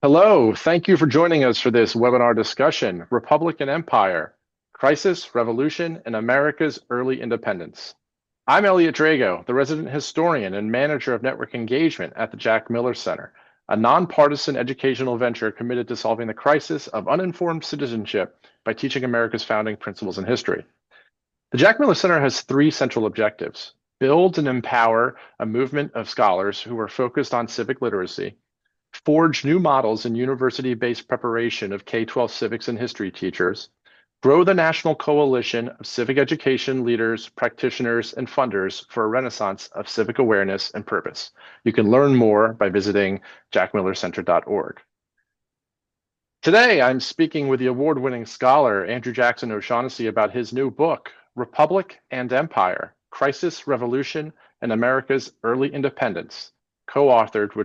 Hello, thank you for joining us for this webinar discussion, Republic and Empire, Crisis, Revolution, and America's Early Independence. I'm Elliott Drago, the resident historian and manager of network engagement at the Jack Miller Center, a nonpartisan educational venture committed to solving the crisis of uninformed citizenship by teaching America's founding principles and history. The Jack Miller Center has three central objectives: build and empower a movement of scholars who are focused on civic literacy, forge new models in university-based preparation of K-12 civics and history teachers, grow the national coalition of civic education leaders, practitioners, and funders for a renaissance of civic awareness and purpose. You can learn more by visiting jackmillercenter.org. Today, I'm speaking with the award-winning scholar, Andrew Jackson O'Shaughnessy, about his new book, Republic and Empire, Crisis, Revolution, and America's Early Independence, co-authored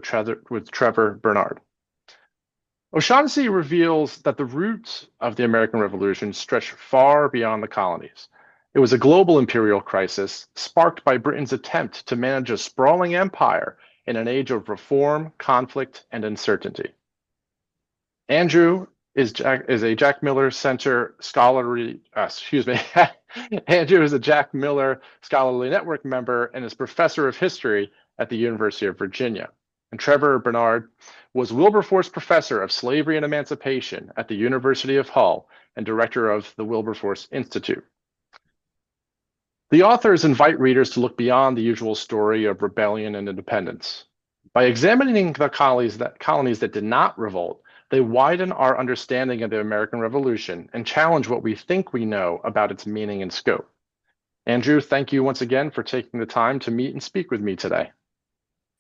with Trevor Bernard. O'Shaughnessy reveals that the roots of the American Revolution stretch far beyond the colonies. It was a global imperial crisis sparked by Britain's attempt to manage a sprawling empire in an age of reform, conflict, and uncertainty. Andrew is a Jack Miller Center scholarly, Andrew is a Jack Miller Scholarly Network member and is professor of history at the University of Virginia. And Trevor Bernard was Wilberforce Professor of Slavery and Emancipation at the University of Hull and director of the Wilberforce Institute. The authors invite readers to look beyond the usual story of rebellion and independence. By examining the colonies that did not revolt, they widen our understanding of the American Revolution and challenge what we think we know about its meaning and scope. Andrew, thank you once again for taking the time to meet and speak with me today.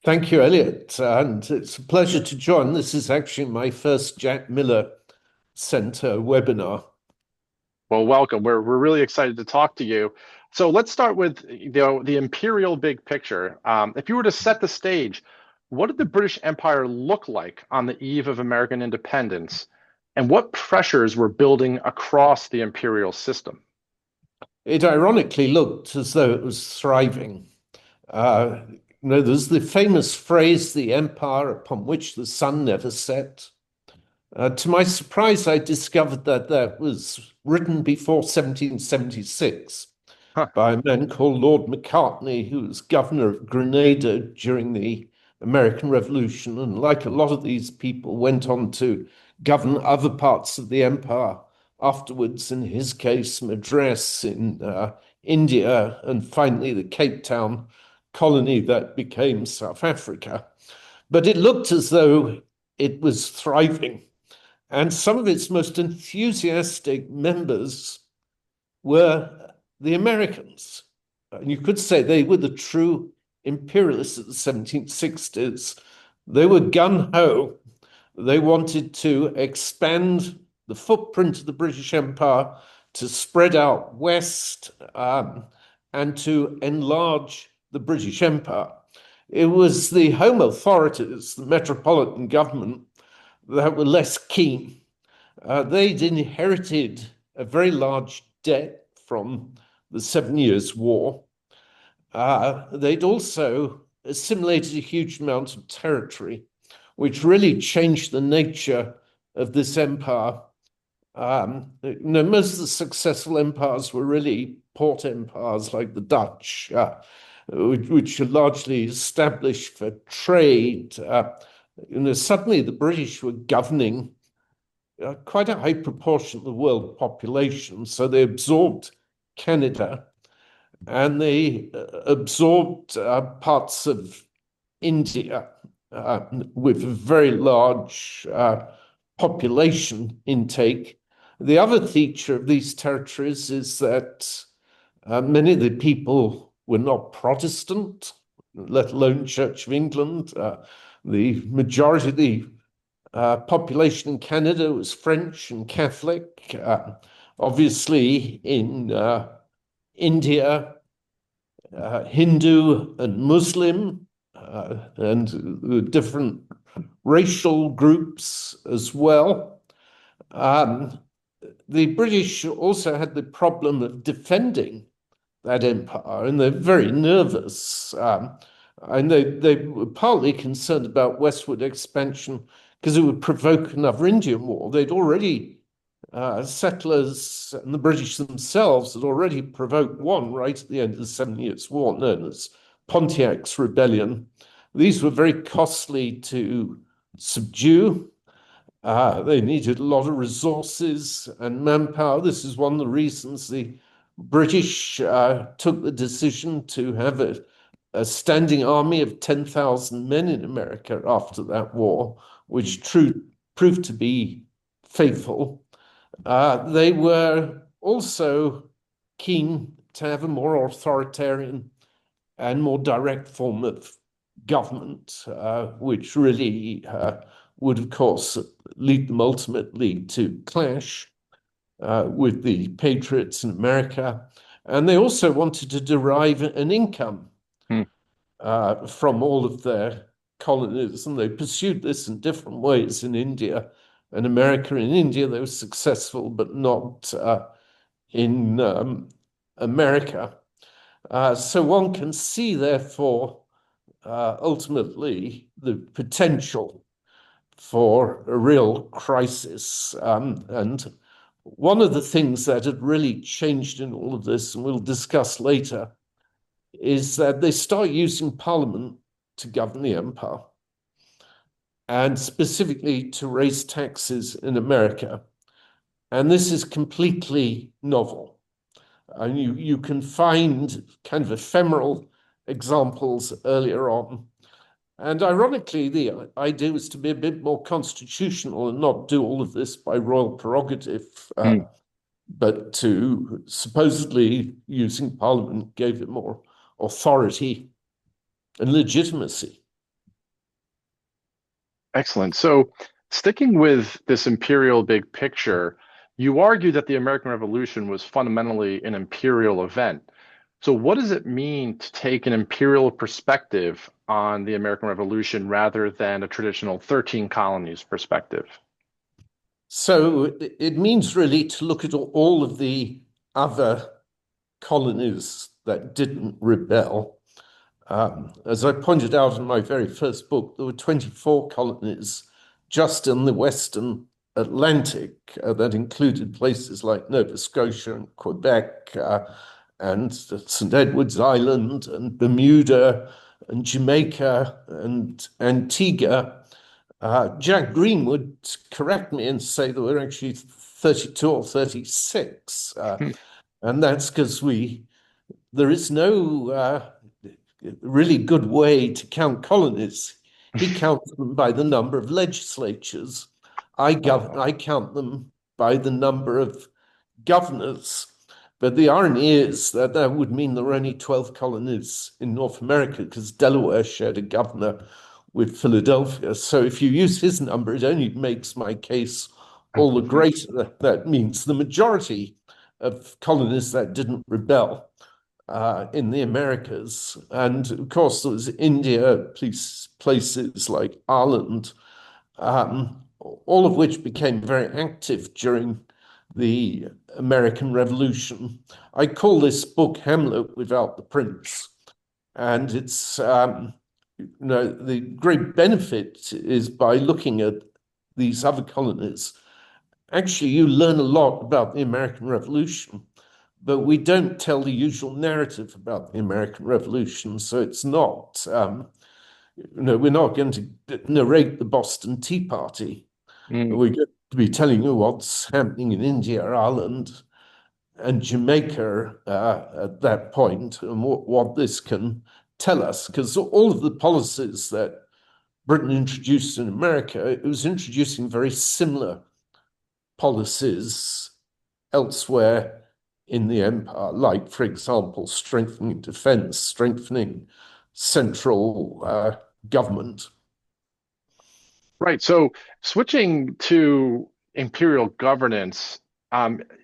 Thank you, Elliott, and it's a pleasure to join. This is actually my first Jack Miller Center webinar. Well, welcome. We're really excited to talk to you. So let's start with the imperial big picture. If you were to set the stage, what did the British Empire look like on the eve of American independence, and what pressures were building across the imperial system? It ironically looked as though it was thriving. There's the famous phrase, the empire upon which the sun never set. To my surprise, I discovered that was written before 1776 by a man called Lord Macartney, who was governor of Grenada during the American Revolution, and like a lot of these people, went on to govern other parts of the empire afterwards, in his case, Madras in India, and finally the Cape Town colony that became South Africa. But it looked as though it was thriving. And some of its most enthusiastic members were the Americans. And you could say they were the true imperialists of the 1760s. They were gung-ho. They wanted to expand the footprint of the British Empire, to spread out west, and to enlarge the British Empire. It was the home authorities, the metropolitan government, that were less keen. They'd inherited a very large debt from the 7 Years' War. They'd also assimilated a huge amount of territory, which really changed the nature of this empire. Most of the successful empires were really port empires like the Dutch, which are largely established for trade. Suddenly the British were governing quite a high proportion of the world population, so they absorbed Canada, and they absorbed parts of India with a very large population intake. The other feature of these territories is that many of the people were not Protestant, let alone Church of England. The majority of the population in Canada was French and Catholic. Obviously, in India, Hindu and Muslim, and different racial groups as well. The British also had the problem of defending that empire, and they're very nervous. And they were partly concerned about westward expansion because it would provoke another Indian war. They'd already, settlers and the British themselves had already provoked one right at the end of the 7 Years' War, known as Pontiac's Rebellion. These were very costly to subdue. They needed a lot of resources and manpower. This is one of the reasons the British took the decision to have a standing army of 10,000 men in America after that war, which proved to be faithful. They were also keen to have a more authoritarian and more direct form of government, which really would, of course, lead them ultimately to clash with the Patriots in America. And they also wanted to derive an income Hmm. from all of their colonies, and they pursued this in different ways in India and America. In India, they were successful, but not in America. So one can see, therefore, ultimately the potential for a real crisis. And one of the things that had really changed in all of this, and we'll discuss later, is that they start using Parliament to govern the empire, and specifically to raise taxes in America. And this is completely novel. And you can find kind of ephemeral examples earlier on. And ironically, the idea was to be a bit more constitutional and not do all of this by royal prerogative, Hmm. but to supposedly using Parliament gave it more authority and legitimacy. Excellent. So, sticking with this imperial big picture, you argue that the American Revolution was fundamentally an imperial event. So, what does it mean to take an imperial perspective on the American Revolution rather than a traditional 13 colonies perspective? So it means really to look at all of the other colonies that didn't rebel. As I pointed out in my very first book, there were 24 colonies just in the Western Atlantic that included places like Nova Scotia and Quebec and St. Edward's Island and Bermuda and Jamaica and Antigua. Jack Green would correct me and say there were actually 32 or 36. Hmm. And that's because there is no really good way to count colonies. He counts them by the number of legislatures. I count them by the number of governors. But the irony is that that would mean there were only 12 colonies in North America because Delaware shared a governor with Philadelphia. So if you use his number, it only makes my case all the greater. That means the majority of colonies that didn't rebel in the Americas. And of course, there was India, places like Ireland, all of which became very active during the American Revolution. I call this book Hamlet Without the Prince. And it's, the great benefit is by looking at these other colonies. Actually, you learn a lot about the American Revolution, but we don't tell the usual narrative about the American Revolution. So it's not, we're not going to narrate the Boston Tea Party. Hmm. We're going to be telling you what's happening in India, Ireland, and Jamaica at that point, and what this can tell us. Because all of the policies that Britain introduced in America, it was introducing very similar policies elsewhere in the empire, like, for example, strengthening defense, strengthening central government. Right. So switching to imperial governance,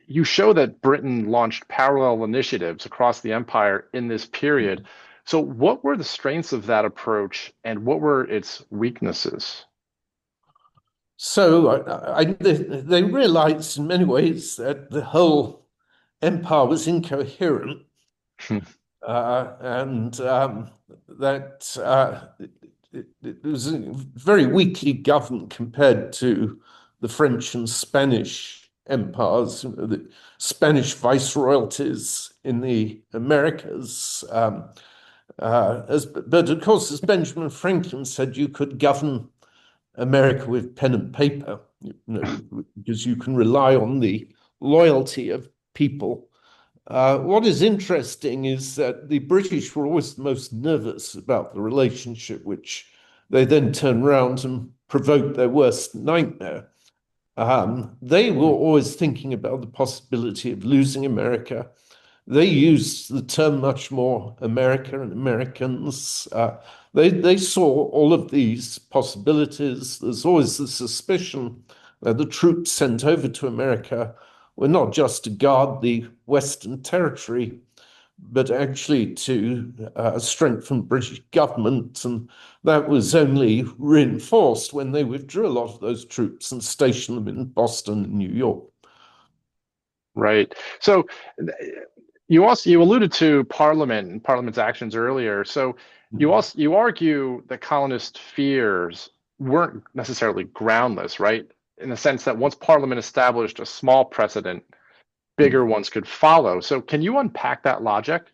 you show that Britain launched parallel initiatives across the empire in this period. So, what were the strengths of that approach and what were its weaknesses? So they realized in many ways that the whole empire was incoherent, and that it was very weakly governed compared to the French and Spanish empires, the Spanish viceroyalties in the Americas. But of course, as Benjamin Franklin said, you could govern America with pen and paper, because you can rely on the loyalty of people. What is interesting is that the British were always the most nervous about the relationship, which they then turn around and provoke their worst nightmare. They were always thinking about the possibility of losing America. They used the term much more America and Americans. They saw all of these possibilities. There's always the suspicion that the troops sent over to America were not just to guard the Western Territory, but actually to strengthen British government. And that was only reinforced when they withdrew a lot of those troops and stationed them in Boston and New York. Right. So you alluded to Parliament and Parliament's actions earlier. So you argue that colonist fears weren't necessarily groundless, right? In the sense that once Parliament established a small precedent, bigger ones could follow. So can you unpack that logic?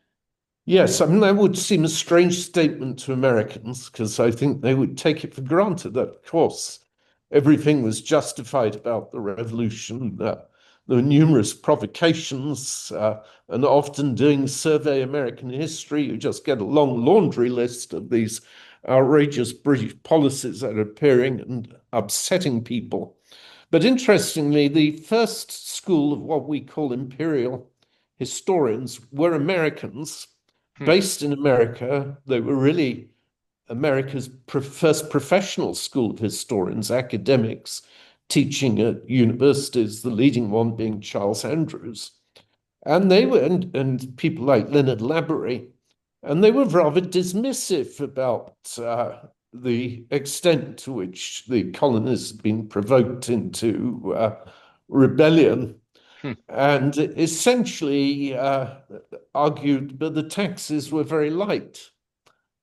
Yes, I mean, that would seem a strange statement to Americans because I think they would take it for granted that, of course, everything was justified about the revolution. There were numerous provocations, and often doing survey American history, you just get a long laundry list of these outrageous British policies that are appearing and upsetting people. But interestingly, the first school of what we call imperial historians were Americans Hmm. based in America. They were really America's first professional school of historians, academics teaching at universities, the leading one being Charles Andrews. And they were, and people like Leonard Laborie, and they were rather dismissive about the extent to which the colonists had been provoked into rebellion, Hmm. and essentially argued that the taxes were very light.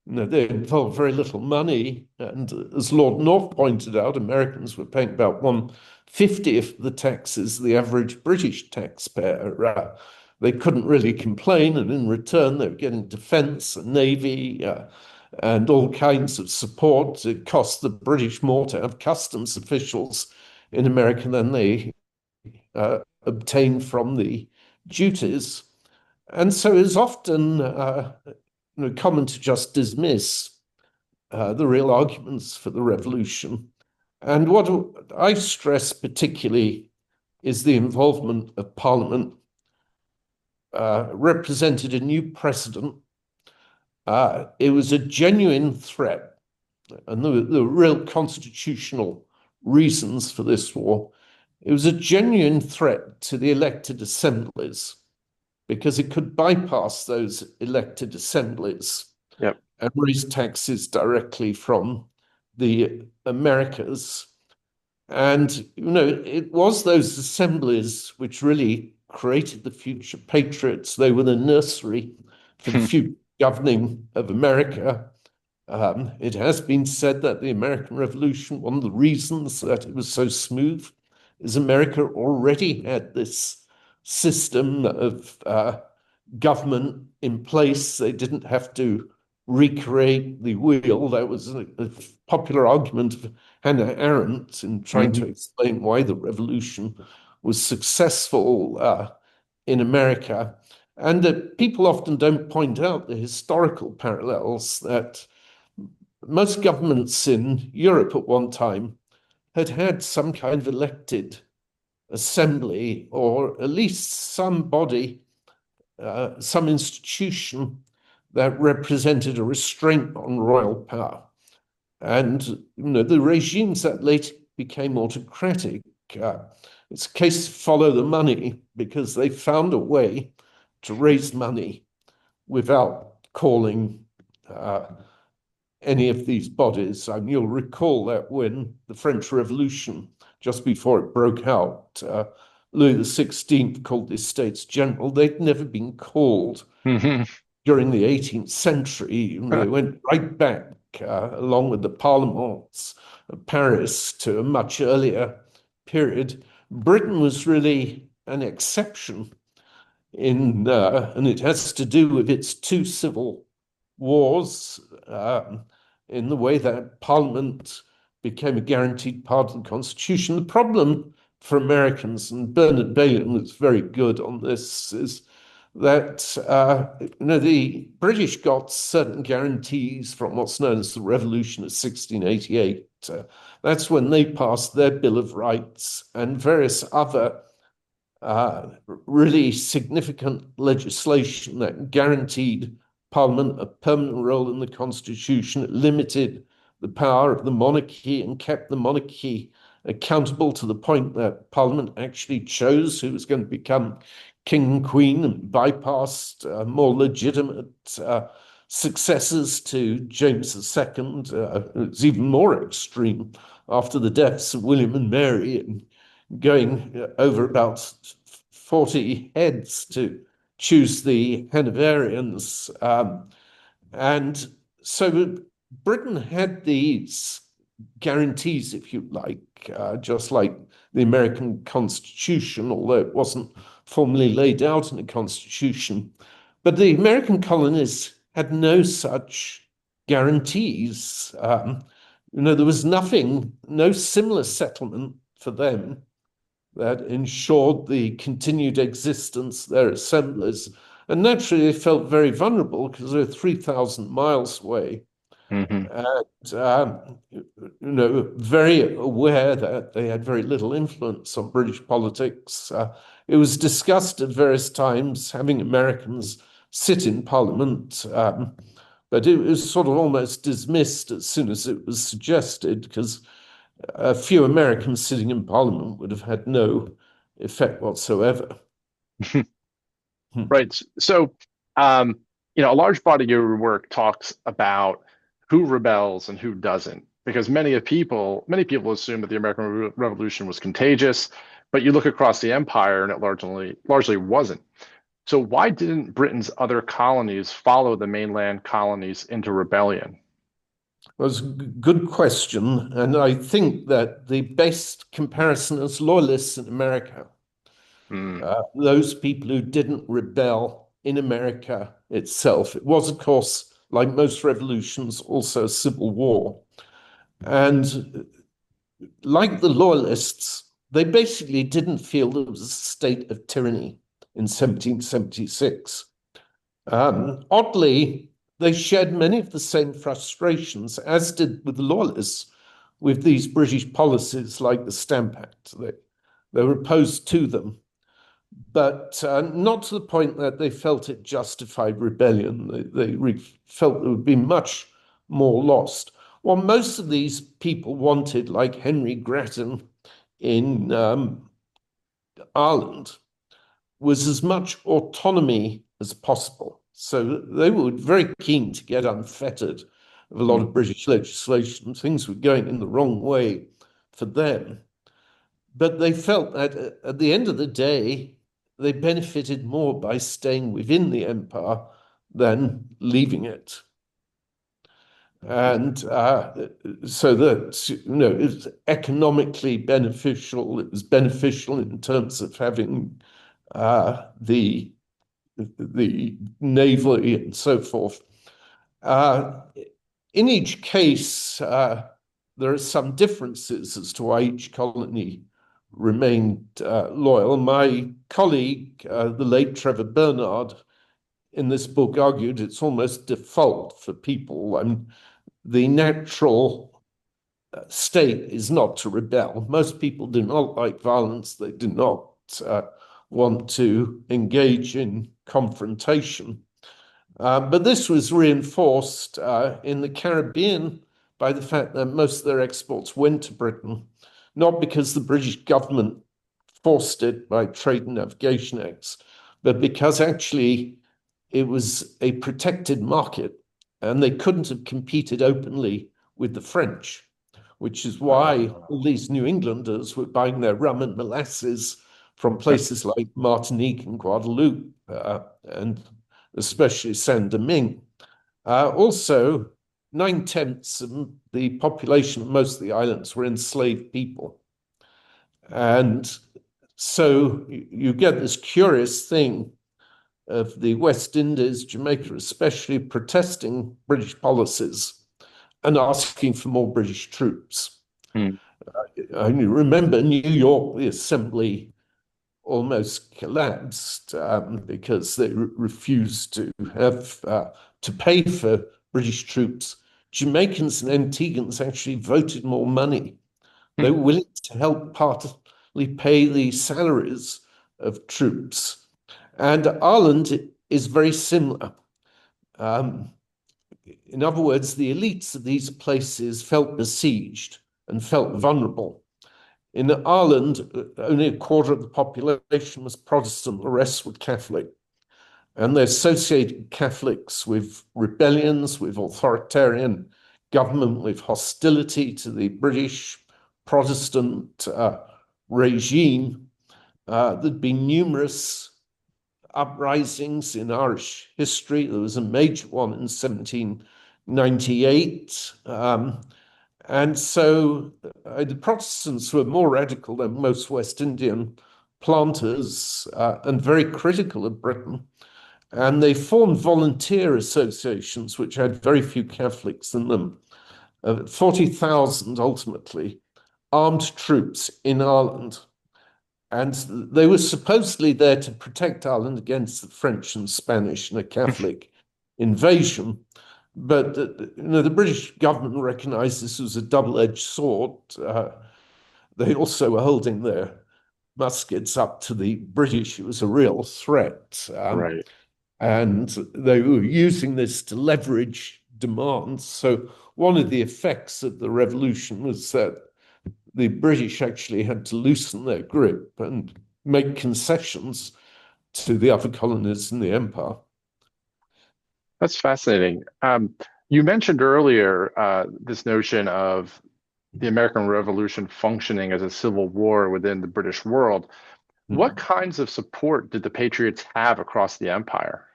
They involved very little money, and as Lord North pointed out, Americans were paying about 1/50th the taxes the average British taxpayer. They couldn't really complain, and in return, they were getting defense, and navy, and all kinds of support. It cost the British more to have customs officials in America than they obtained from the duties. And so it's often common to just dismiss the real arguments for the revolution. And what I stress particularly is the involvement of Parliament represented a new precedent. It was a genuine threat, and there were real constitutional reasons for this war. It was a genuine threat to the elected assemblies because it could bypass those elected assemblies Yep. and raise taxes directly from the Americas. And, it was those assemblies which really created the future patriots. They were the nursery for the Hmm. future governing of America. It has been said that the American Revolution, one of the reasons that it was so smooth, is America already had this system of government in place. They didn't have to recreate the wheel. That was a popular argument of Hannah Arendt in trying to explain why the revolution was successful in America. And that people often don't point out the historical parallels that most governments in Europe at one time had had some kind of elected assembly or at least some body, some institution that represented a restraint on royal power. And the regimes that later became autocratic, it's a case to follow the money because they found a way to raise money without calling any of these bodies. And you'll recall that when the French Revolution, just before it broke out, Louis XVI called the States General. They'd never been called during the 18th century. They went right back along with the Parlements of Paris to a much earlier period. Britain was really an exception and it has to do with its two civil wars, in the way that Parliament became a guaranteed part of the Constitution. The problem for Americans, and Bernard Bailyn was very good on this, is that the British got certain guarantees from what's known as the Revolution of 1688. That's when they passed their Bill of Rights and various other really significant legislation that guaranteed Parliament a permanent role in the Constitution. It limited the power of the monarchy and kept the monarchy accountable to the point that Parliament actually chose who was going to become king and queen and bypassed more legitimate successors to James II. It was even more extreme after the deaths of William and Mary, and going over about 40 heads to choose the Hanoverians. And so Britain had these guarantees, if you like, just like the American Constitution, although it wasn't formally laid out in the Constitution. But the American colonies had no such guarantees. There was nothing, no similar settlement for them that ensured the continued existence of their assemblies. And naturally, they felt very vulnerable because they were 3,000 miles away. Mm-hmm. And, very aware that they had very little influence on British politics. It was discussed at various times having Americans sit in Parliament, but it was sort of almost dismissed as soon as it was suggested, because a few Americans sitting in Parliament would have had no effect whatsoever. Right. So, a large body of your work talks about who rebels and who doesn't, because many people assume that the American Revolution was contagious, but you look across the empire and it largely wasn't. So why didn't Britain's other colonies follow the mainland colonies into rebellion? Well, it's a good question. And I think that the best comparison is loyalists in America. Those people who didn't rebel in America itself. It was, of course, like most revolutions, also a civil war. And like the loyalists, they basically didn't feel there was a state of tyranny in 1776. Oddly, they shared many of the same frustrations, as did with the loyalists, with these British policies like the Stamp Act. They were opposed to them, but not to the point that they felt it justified rebellion. They felt there would be much more lost. What most of these people wanted, like Henry Grattan in Ireland, was as much autonomy as possible. So they were very keen to get unfettered of a lot of British legislation. Things were going in the wrong way for them. But they felt that at the end of the day, they benefited more by staying within the empire than leaving it. And so that, it was economically beneficial. It was beneficial in terms of having the navy and so forth. In each case, there are some differences as to why each colony remained loyal. My colleague, the late Trevor Bernard, in this book argued it's almost default for people. The natural state is not to rebel. Most people do not like violence. They do not want to engage in confrontation. But this was reinforced in the Caribbean by the fact that most of their exports went to Britain, not because the British government forced it by Trade and Navigation Acts, but because actually it was a protected market and they couldn't have competed openly with the French, which is why all these New Englanders were buying their rum and molasses from places like Martinique and Guadeloupe, and especially Saint-Domingue. Also, 9/10 of the population of most of the islands were enslaved people. And so you get this curious thing of the West Indies, Jamaica especially, protesting British policies and asking for more British troops. Hmm. I remember New York, the assembly almost collapsed because they refused to have to pay for British troops. Jamaicans and Antiguans actually voted more money. They were willing to help partly pay the salaries of troops. And Ireland is very similar. Um, in other words, the elites of these places felt besieged and felt vulnerable. In Ireland, only a quarter of the population was Protestant, the rest were Catholic. And they associated Catholics with rebellions, with authoritarian government, with hostility to the British Protestant regime. There'd been numerous uprisings in Irish history. There was a major one in 1798. And so the Protestants were more radical than most West Indian planters and very critical of Britain. And they formed volunteer associations, which had very few Catholics in them. 40,000 ultimately armed troops in Ireland. And they were supposedly there to protect Ireland against the French and Spanish and a Catholic invasion. But the British government recognized this was a double-edged sword. They also were holding their muskets up to the British. It was a real threat. Right. And they were using this to leverage demands. So one of the effects of the revolution was that the British actually had to loosen their grip and make concessions to the other colonies in the empire. That's fascinating. You mentioned earlier this notion of the American Revolution functioning as a civil war within the British world. What kinds of support did the Patriots have across the empire?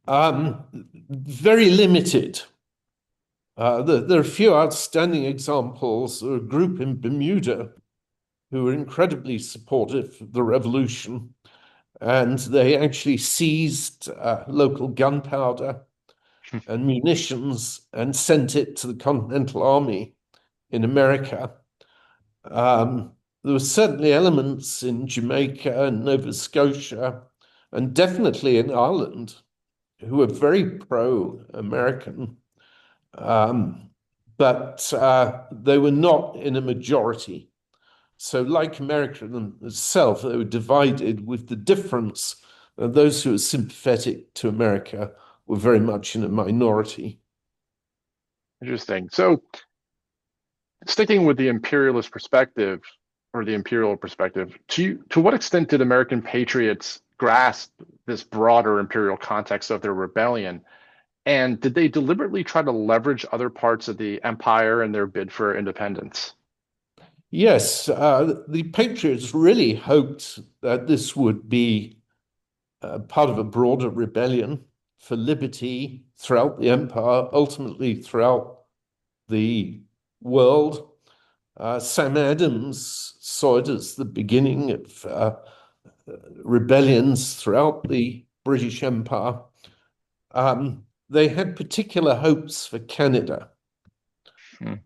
Very limited. There are a few outstanding examples. A group in Bermuda who were incredibly supportive of the revolution, and they actually seized local gunpowder and munitions and sent it to the Continental Army in America. There were certainly elements in Jamaica and Nova Scotia, and definitely in Ireland, who were very pro-American, but they were not in a majority. So, like America itself, they were divided, with the difference that those who were sympathetic to America were very much in a minority. Interesting. So, sticking with the imperialist perspective or the imperial perspective, to what extent did American patriots grasp this broader imperial context of their rebellion? And did they deliberately try to leverage other parts of the empire in their bid for independence? Yes, the Patriots really hoped that this would be part of a broader rebellion for liberty throughout the empire, ultimately throughout the world. Sam Adams saw it as the beginning of rebellions throughout the British Empire. They had particular hopes for Canada.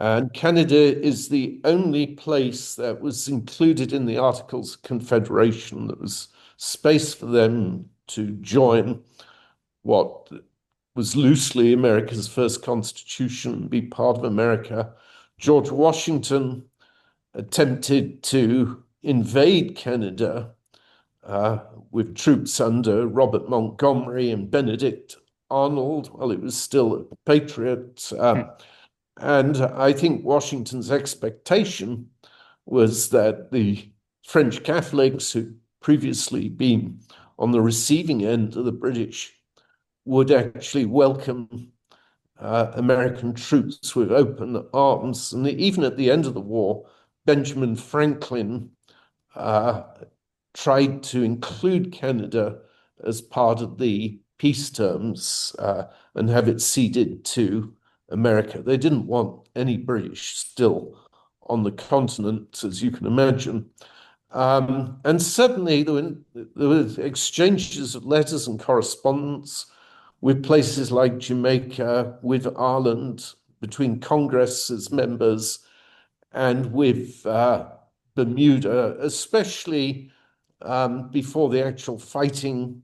And Canada is the only place that was included in the Articles of Confederation. There was space for them to join what was loosely America's first constitution and be part of America. George Washington attempted to invade Canada with troops under Robert Montgomery and Benedict Arnold while he was still a patriot. And I think Washington's expectation was that the French Catholics, who'd previously been on the receiving end of the British, would actually welcome American troops with open arms. And even at the end of the war, Benjamin Franklin tried to include Canada as part of the peace terms and have it ceded to America. They didn't want any British still on the continent, as you can imagine. And certainly there were exchanges of letters and correspondence with places like Jamaica, with Ireland, between Congress's members, and with Bermuda, especially before the actual fighting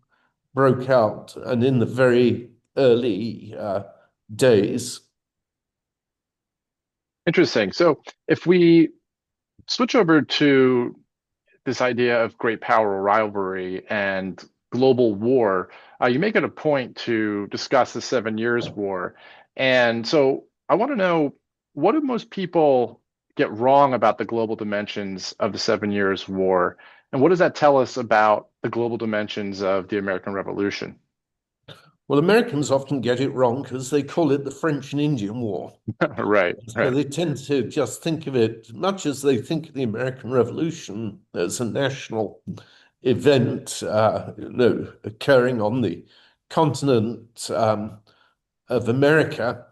broke out and in the very early days. Interesting. So if we switch over to this idea of great power rivalry and global war, you make it a point to discuss the Seven Years' War. And so I want to know, what do most people get wrong about the global dimensions of the Seven Years' War? And what does that tell us about the global dimensions of the American Revolution? Well, Americans often get it wrong because they call it the French and Indian War. Right, So right. they tend to just think of it, much as they think of the American Revolution as a national event, occurring on the continent of America.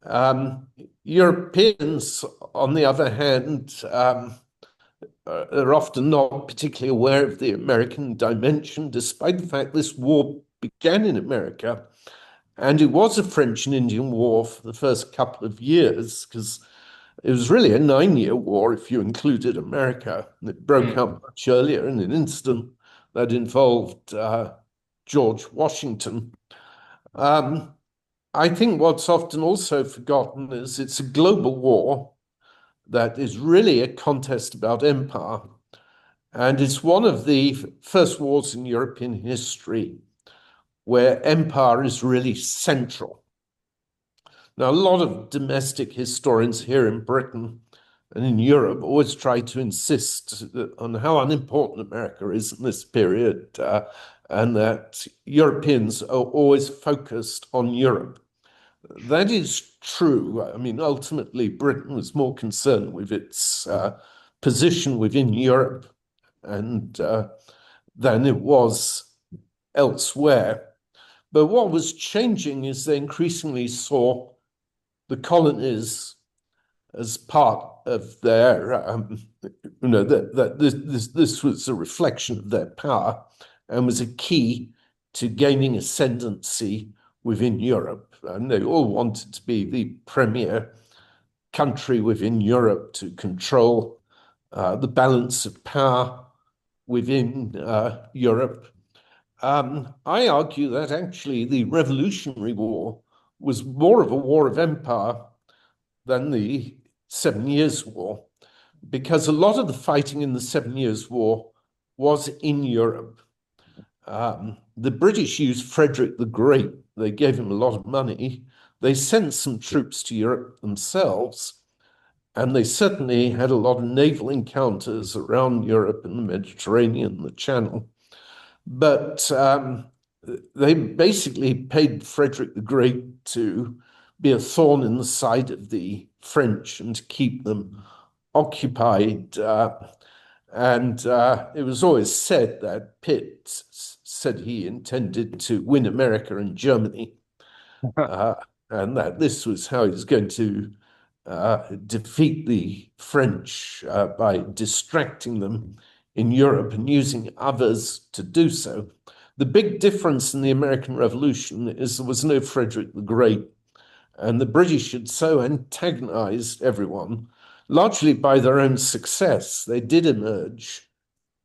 Um, Europeans, on the other hand, are often not particularly aware of the American dimension, despite the fact this war began in America. And it was a French and Indian War for the first couple of years, because it was really a 9-year war if you included America. It broke Mm. up much earlier in an incident that involved George Washington. Um, I think what's often also forgotten is it's a global war that is really a contest about empire. And it's one of the first wars in European history where empire is really central. Now, a lot of domestic historians here in Britain and in Europe always try to insist on how unimportant America is in this period, and that Europeans are always focused on Europe. That is true. I mean, ultimately, Britain was more concerned with its position within Europe and than it was elsewhere. But what was changing is they increasingly saw the colonies as part of their, that this was a reflection of their power and was a key to gaining ascendancy within Europe. And they all wanted to be the premier country within Europe to control the balance of power within Europe. I argue that actually the Revolutionary War was more of a war of empire than the Seven Years' War, because a lot of the fighting in the Seven Years' War was in Europe. The British used Frederick the Great. They gave him a lot of money. They sent some troops to Europe themselves, and they certainly had a lot of naval encounters around Europe in the Mediterranean, the Channel. But they basically paid Frederick the Great to be a thorn in the side of the French and to keep them occupied. And it was always said that Pitt said he intended to win America and Germany, uh, and that this was how he was going to defeat the French by distracting them in Europe and using others to do so. The big difference in the American Revolution is there was no Frederick the Great, and the British had so antagonized everyone, largely by their own success. They did emerge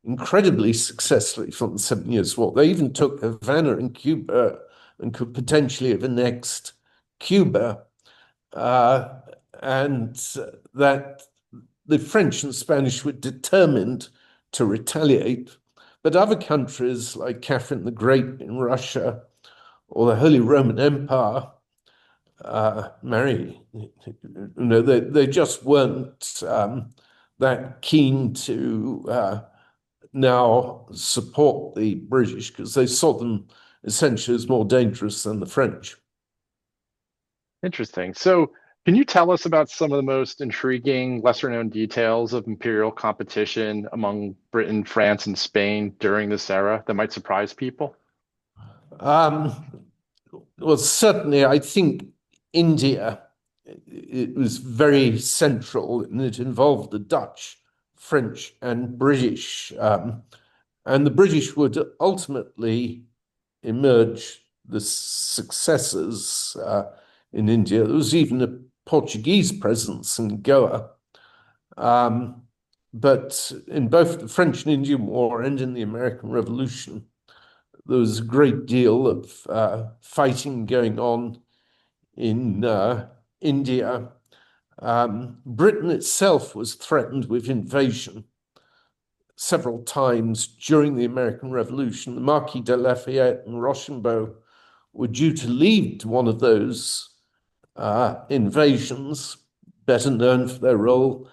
incredibly successfully from the Seven Years' War. They even took Havana in Cuba and could potentially have annexed Cuba, uh, and that the French and Spanish were determined to retaliate. But other countries like Catherine the Great in Russia or the Holy Roman Empire, they just weren't that keen to now support the British because they saw them essentially as more dangerous than the French. Interesting. So, can you tell us about some of the most intriguing, lesser known details of imperial competition among Britain, France, and Spain during this era that might surprise people? Um, well, certainly, I think India, it was very central and it involved the Dutch, French, and British. And the British would ultimately emerge the successors in India. There was even a Portuguese presence in Goa. Um, but in both the French and Indian War and in the American Revolution, there was a great deal of fighting going on in India. Britain itself was threatened with invasion several times during the American Revolution. The Marquis de Lafayette and Rochambeau were due to lead one of those invasions, better known for their role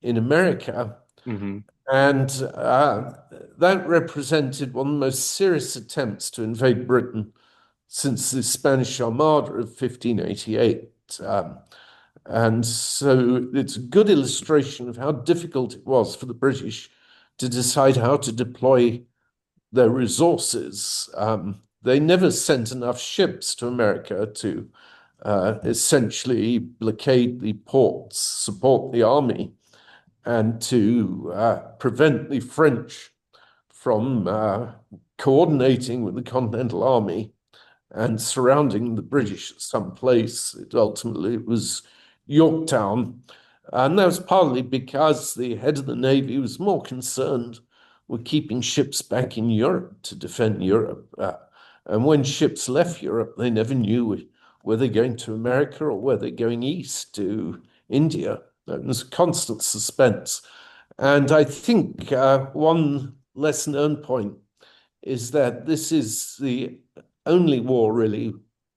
in America. Hmm. And that represented one of the most serious attempts to invade Britain since the Spanish Armada of 1588. And so it's a good illustration of how difficult it was for the British to decide how to deploy their resources. They never sent enough ships to America to essentially blockade the ports, support the army, and to prevent the French from coordinating with the Continental Army and surrounding the British at some place. Ultimately, it was Yorktown. And that was partly because the head of the Navy was more concerned with keeping ships back in Europe to defend Europe. And when ships left Europe, they never knew whether they're going to America or whether they're going east to India. It was constant suspense. And I think one less known point is that this is the only war, really,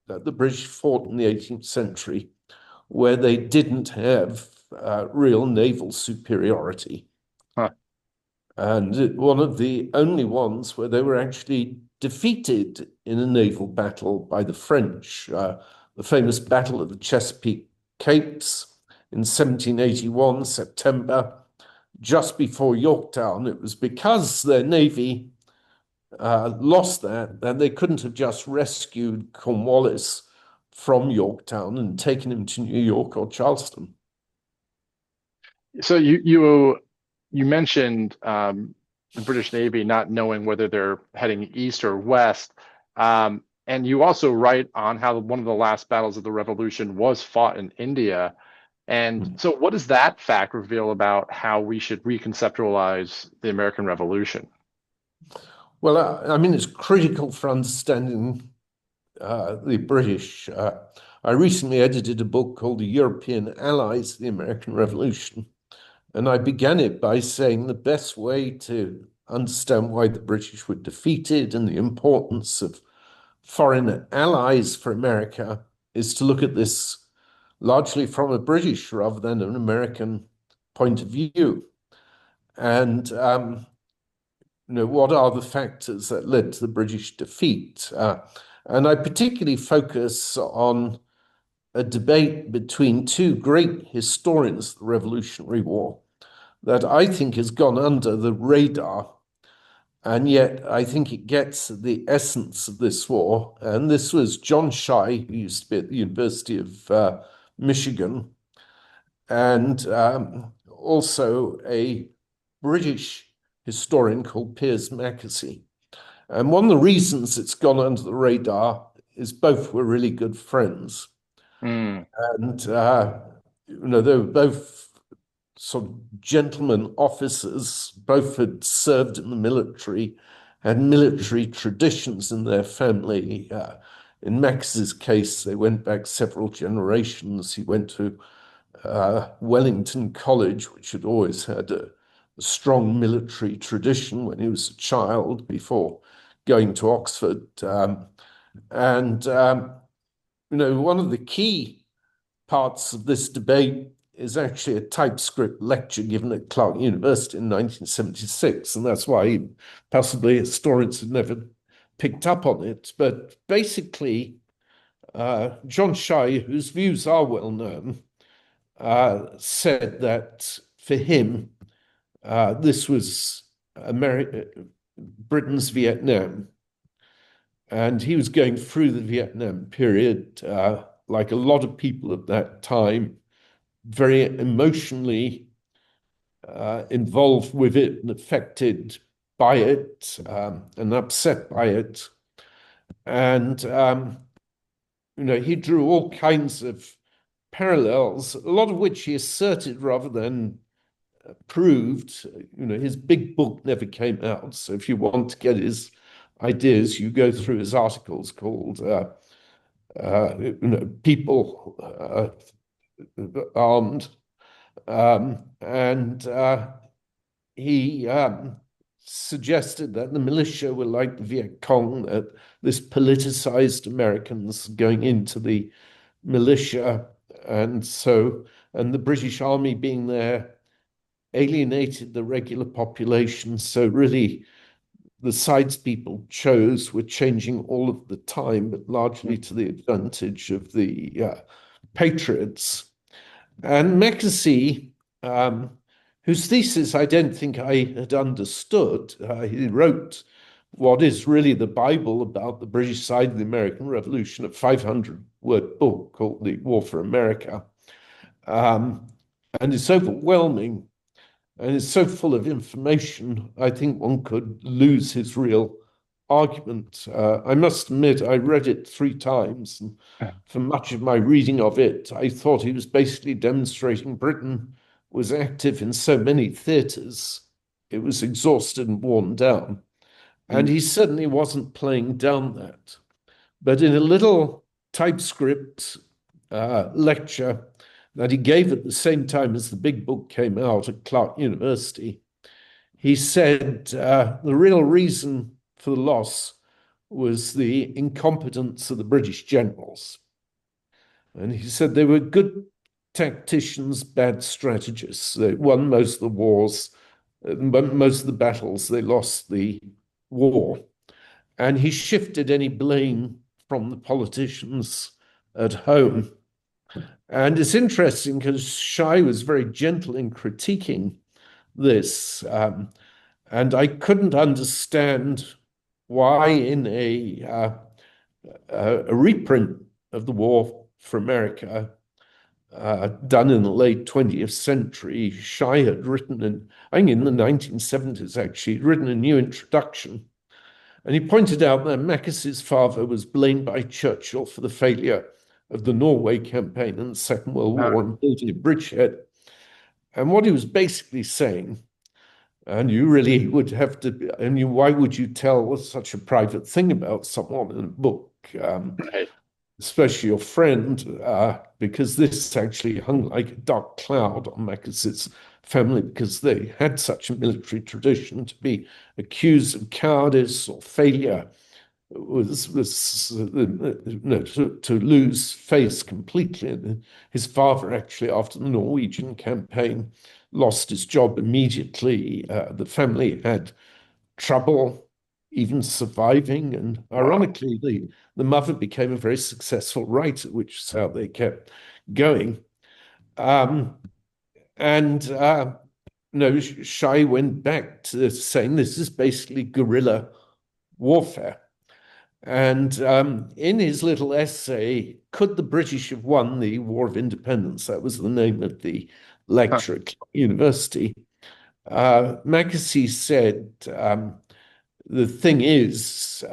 that the British fought in the 18th century where they didn't have real naval superiority. Huh. And one of the only ones where they were actually defeated in a naval battle by the French, the famous Battle of the Chesapeake Capes in 1781, September, just before Yorktown. It was because their navy lost that they couldn't have just rescued Cornwallis from Yorktown and taken him to New York or Charleston. So you mentioned the British Navy not knowing whether they're heading east or west, and you also write on how one of the last battles of the Revolution was fought in India. And so, what does that fact reveal about how we should reconceptualize the American Revolution? Well, I mean, it's critical for understanding the British. I recently edited a book called The European Allies of the American Revolution. And I began it by saying the best way to understand why the British were defeated and the importance of foreign allies for America is to look at this largely from a British rather than an American point of view. And what are the factors that led to the British defeat? And I particularly focus on a debate between two great historians of the Revolutionary War that I think has gone under the radar. And yet I think it gets the essence of this war. And this was John Shai, who used to be at the University of Michigan, and also a British historian called Piers Mackesy. And one of the reasons it's gone under the radar is both were really good friends. Mm. And, they were both sort of gentlemen officers, both had served in the military, had military traditions in their family. In Max's case, they went back several generations. He went to Wellington College, which had always had a strong military tradition when he was a child before going to Oxford. And one of the key parts of this debate is actually a typescript lecture given at Clark University in 1976, and that's why possibly historians have never picked up on it. But basically, John Shai, whose views are well known, said that for him, this was Britain's Vietnam, and he was going through the Vietnam period like a lot of people at that time, very emotionally involved with it and affected by it and upset by it. And, he drew all kinds of parallels, a lot of which he asserted rather than proved. His big book never came out. So if you want to get his ideas, you go through his articles called People Armed. And he suggested that the militia were like the Viet Cong, that this politicized Americans going into the militia. And the British Army being there alienated the regular population. So really, the sides people chose were changing all of the time, but largely to the advantage of the patriots. And Mackesy, whose thesis I don't think I had understood, he wrote what is really the Bible about the British side of the American Revolution, a 500-word book called The War for America. And it's overwhelming and it's so full of information, I think one could lose his real argument. I must admit, I read it 3 times, and for much of my reading of it, I thought he was basically demonstrating Britain was active in so many theatres, it was exhausted and worn down. And he certainly wasn't playing down that. But in a little typescript lecture that he gave at the same time as the big book came out at Clark University, he said the real reason for the loss was the incompetence of the British generals. And he said they were good tacticians, bad strategists. They won most of the wars, most of the battles, they lost the war. And he shifted any blame from the politicians at home. And it's interesting because Shai was very gentle in critiquing this. And I couldn't understand why in a reprint of the War for America done in the late 20th century, Shai had written, I think in the 1970s actually, he'd written a new introduction. And he pointed out that Mackesy's father was blamed by Churchill for the failure of the Norway campaign in the Second World War and building a bridgehead. And what he was basically saying, and you really would have to, why would you tell such a private thing about someone in a book, Right. especially your friend, because this actually hung like a dark cloud on Mackesy's family because they had such a military tradition. To be accused of cowardice or failure was to lose face completely. And his father actually, after the Norwegian campaign, lost his job immediately. The family had trouble even surviving, and ironically, the mother became a very successful writer, which is how they kept going. Shai went back to saying this is basically guerrilla warfare. And in his little essay, Could the British Have Won the War of Independence? That was the name of the lecture at University. Mackesy said, the thing is,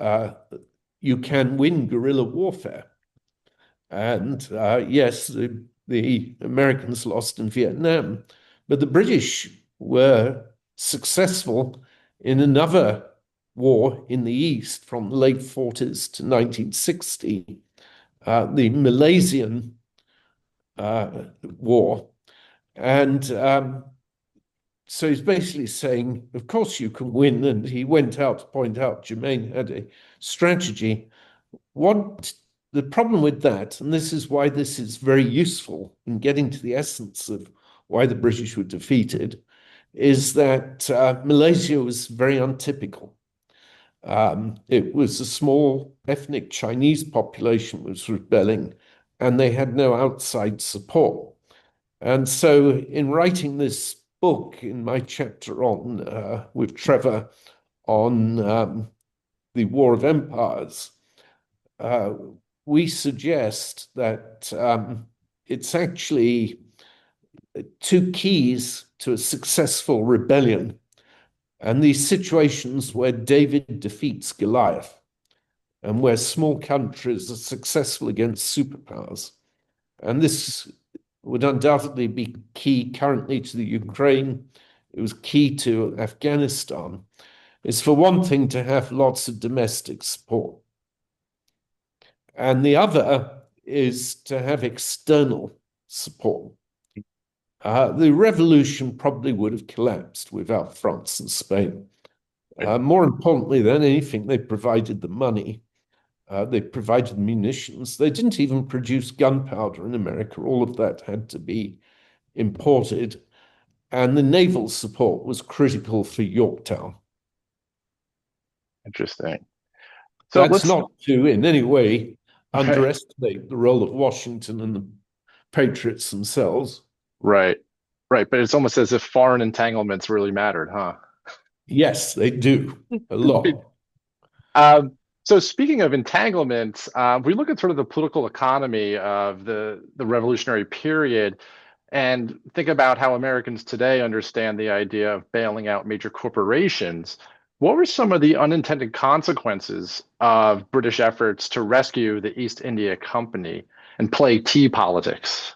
you can win guerrilla warfare. And yes, the Americans lost in Vietnam, but the British were successful in another war in the East from the late 40s to 1960, the Malaysian War. And so he's basically saying, of course you can win. And he went out to point out Germain had a strategy. What the problem with that, and this is why this is very useful in getting to the essence of why the British were defeated, is that Malaysia was very untypical. It was a small ethnic Chinese population was rebelling, and they had no outside support. And so in writing this book, in my chapter on with Trevor on the War of Empires, we suggest that it's actually two keys to a successful rebellion, and these situations where David defeats Goliath and where small countries are successful against superpowers. And this would undoubtedly be key currently to the Ukraine. It was key to Afghanistan. It's for one thing to have lots of domestic support, and the other is to have external support. The revolution probably would have collapsed without France and Spain. More importantly than anything, they provided the money. They provided munitions. They didn't even produce gunpowder in America. All of that had to be imported. And the naval support was critical for Yorktown. Interesting. So That's let's not to in any way right, underestimate the role of Washington and the Patriots themselves. right, right. But it's almost as if foreign entanglements really mattered, huh? Yes, they do a lot. Um, so speaking of entanglements, we look at sort of the political economy of the revolutionary period and think about how Americans today understand the idea of bailing out major corporations. What were some of the unintended consequences of British efforts to rescue the East India Company and play tea politics?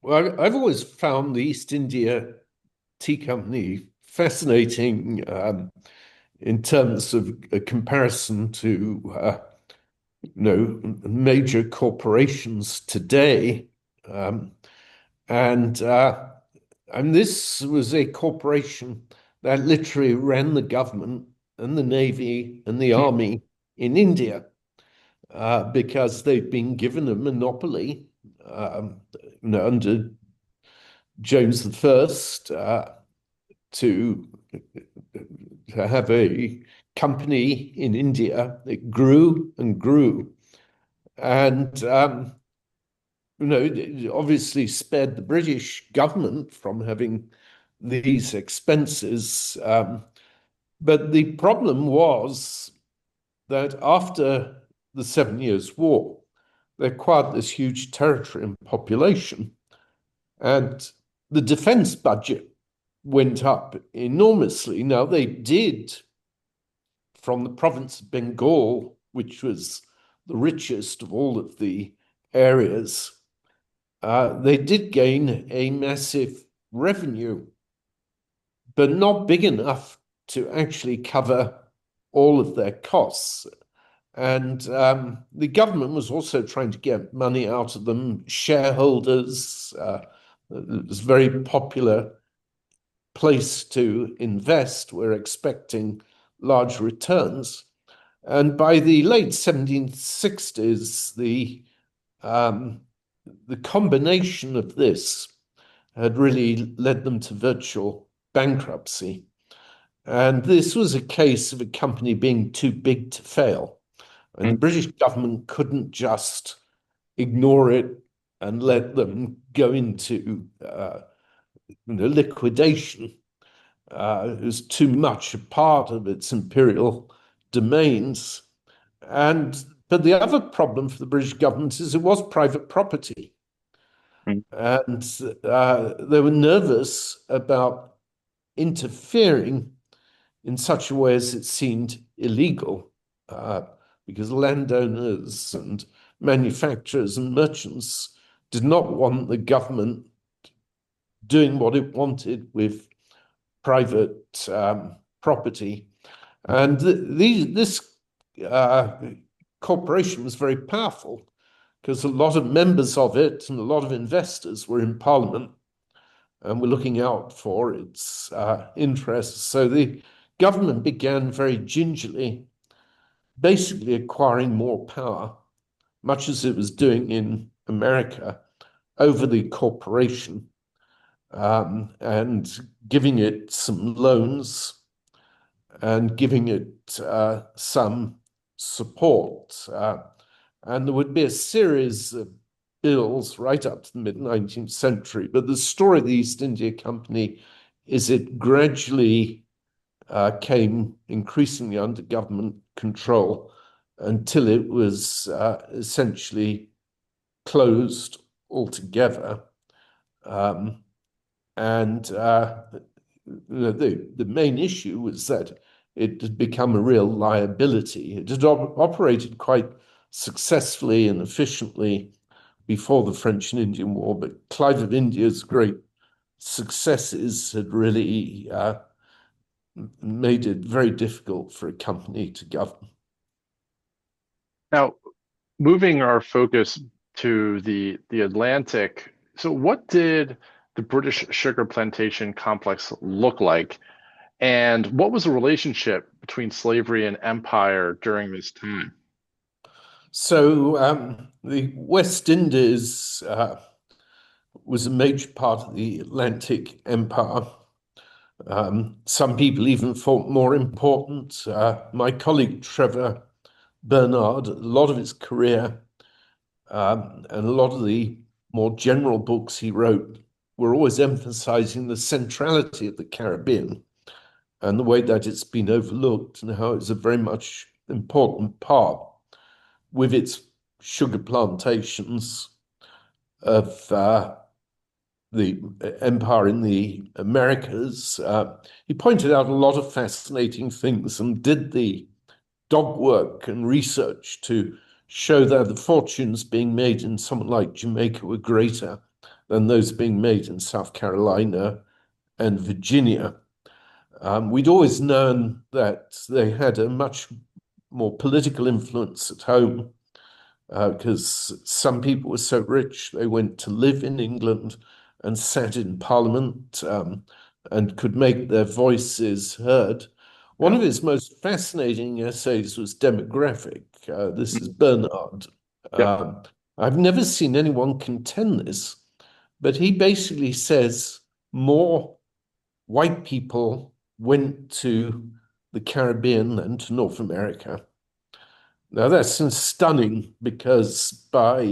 Well, I've always found the East India Tea Company fascinating in terms of a comparison to major corporations today. Um, and this was a corporation that literally ran the government and the Navy and the Army in India because they've been given a monopoly under James the First to have a company in India. It grew and grew, and it obviously spared the British government from having these expenses. But the problem was that after the 7 Years' War, they acquired this huge territory and population, and the defense budget went up enormously. Now, they did, from the province of Bengal, which was the richest of all of the areas, they did gain a massive revenue, but not big enough to actually cover all of their costs. And the government was also trying to get money out of them. Shareholders, it was a very popular place to invest. We're expecting large returns. And by the late 1760s, the combination of this had really led them to virtual bankruptcy. And this was a case of a company being too big to fail. And the British government couldn't just ignore it and let them go into liquidation. It was too much a part of its imperial domains. But the other problem for the British government is it was private property. And they were nervous about interfering in such a way as it seemed illegal, because landowners and manufacturers and merchants did not want the government doing what it wanted with private property. And this corporation was very powerful because a lot of members of it and a lot of investors were in Parliament and were looking out for its interests. So the government began very gingerly, basically acquiring more power, much as it was doing in America, over the corporation, and giving it some loans and giving it some support. And there would be a series of bills right up to the mid-19th century. But the story of the East India Company is it gradually came increasingly under government control until it was essentially closed altogether. Um, and the main issue was that it had become a real liability. It had operated quite successfully and efficiently before the French and Indian War, but Clive of India's great successes had really made it very difficult for a company to govern. Now, moving our focus to the Atlantic, so what did the British sugar plantation complex look like? And what was the relationship between slavery and empire during this time? So the West Indies was a major part of the Atlantic Empire. Some people even thought more important. My colleague Trevor Bernard, a lot of his career and a lot of the more general books he wrote were always emphasizing the centrality of the Caribbean and the way that it's been overlooked and how it's a very much important part with its sugar plantations of the empire in the Americas. He pointed out a lot of fascinating things and did the dog work and research to show that the fortunes being made in something like Jamaica were greater than those being made in South Carolina and Virginia. We'd always known that they had a much more political influence at home because some people were so rich they went to live in England and sat in Parliament and could make their voices heard. One Yeah. of his most fascinating essays was demographic. This is Mhm. Bernard. Yep. Um, I've never seen anyone contend this, but he basically says more white people went to the Caribbean than to North America. Now that's stunning because by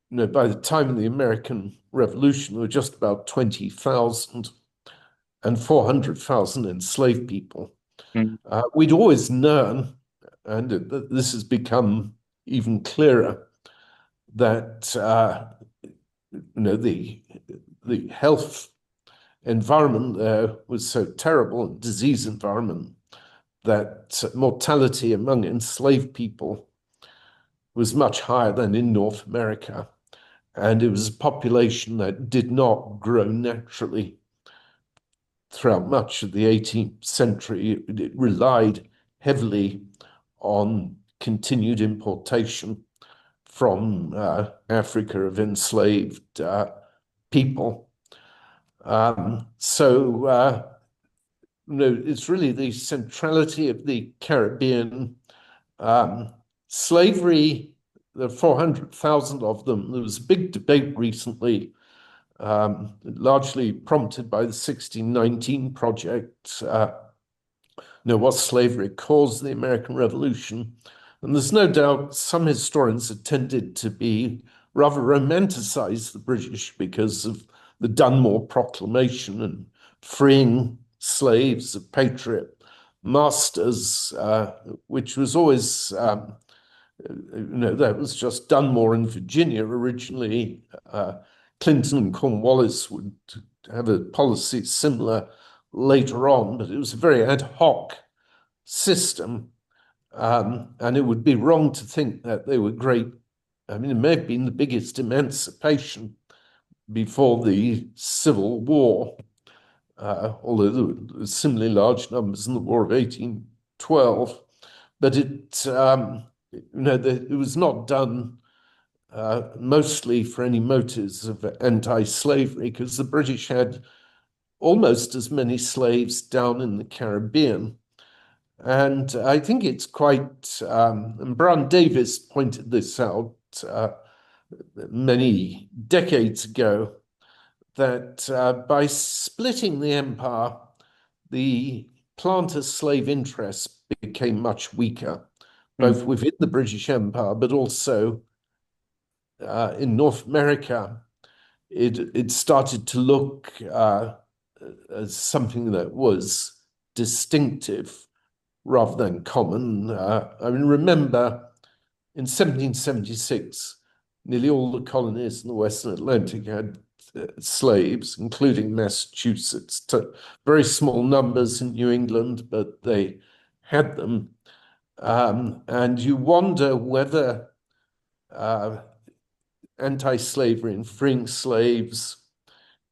the time of the American Revolution, there were just about 20,000 and 400,000 enslaved people. Mhm. We'd always known, and this has become even clearer, that the health environment there was so terrible, and disease environment, that mortality among enslaved people was much higher than in North America. And it was a population that did not grow naturally throughout much of the 18th century. It relied heavily on continued importation from Africa of enslaved people. It's really the centrality of the Caribbean. Um, Slavery, there are 400,000 of them. There was a big debate recently, largely prompted by the 1619 Project. Was slavery caused the American Revolution? And there's no doubt some historians have tended to be rather romanticize the British because of the Dunmore Proclamation and freeing slaves of patriot masters, which was always, that was just Dunmore in Virginia originally. Clinton and Cornwallis would have a policy similar later on, but it was a very ad hoc system. And it would be wrong to think that they were great. I mean, it may have been the biggest emancipation before the Civil War, although there were similarly large numbers in the War of 1812. But it was not done mostly for any motives of anti-slavery, because the British had almost as many slaves down in the Caribbean. And I think it's quite, and Brown Davis pointed this out many decades ago, that by splitting the empire, the planter slave interests became much weaker, both Mhm. within the British Empire, but also in North America. It started to look as something that was distinctive rather than common. I mean, remember in 1776, nearly all the colonies in the Western Atlantic had slaves, including Massachusetts, to very small numbers in New England, but they had them. And you wonder whether uh, anti-slavery and freeing slaves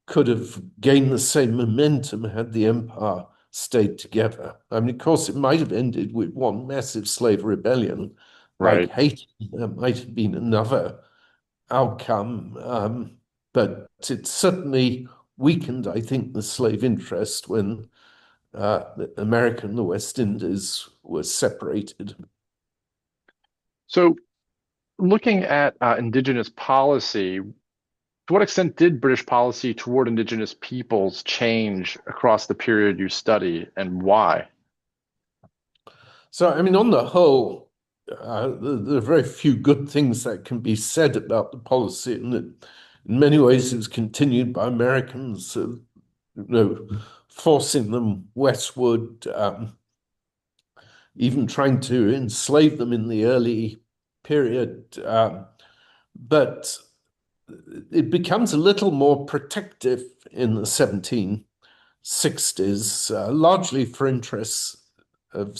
could have gained the same momentum had the empire stayed together. I mean, of course, it might have ended with one massive slave rebellion like Right. Haiti. There might have been another outcome, but it certainly weakened, I think, the slave interest when America and the West Indies were separated. So, looking at indigenous policy, to what extent did British policy toward indigenous peoples change across the period you study, and why? So, I mean, on the whole, there are very few good things that can be said about the policy, and in many ways it was continued by Americans, forcing them westward, even trying to enslave them in the early period. But it becomes a little more protective in the 1760s, largely for interests of